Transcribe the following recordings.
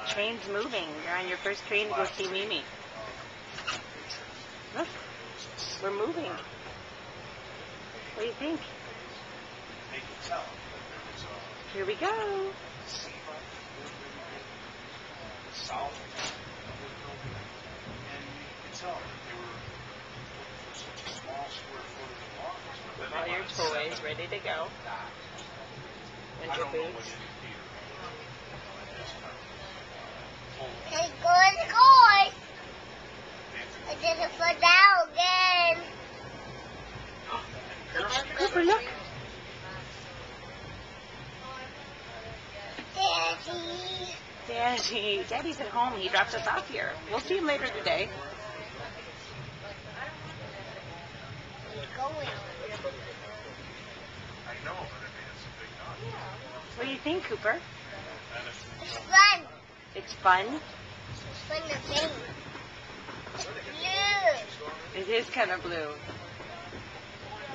train's moving. You're on your first train to go see Mimi. Look, we're moving. What do you think? Here we go. All your toys ready to go. Winter boots. Hey, guys! I didn't fall down again. Cooper, look. Daddy. Daddy's at home. He dropped us off here. We'll see him later today. Going. What do you think, Cooper? It's fun. It's fun? It's fun to think. It's blue. It is kind of blue.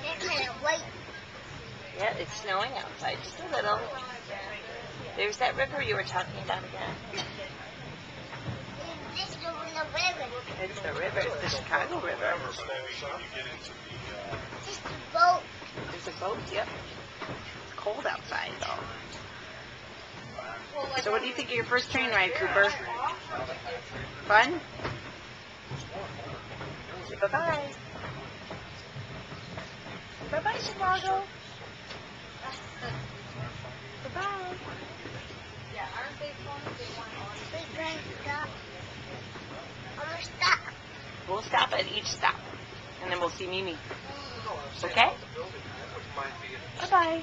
It's kind of white. Yeah, it's snowing outside just a little. There's that river you were talking about again. This is the river. It's the river. It's the Chicago River. It's the boat. There's a boat, yep. It's cold outside, though. So what do you think of your first train ride, Cooper? Fun? Say bye-bye. Say bye-bye, Chicago. Bye-bye. We're going to stop. I'm going to stop. We'll stop at each stop, and then we'll see Mimi. Okay? Bye-bye.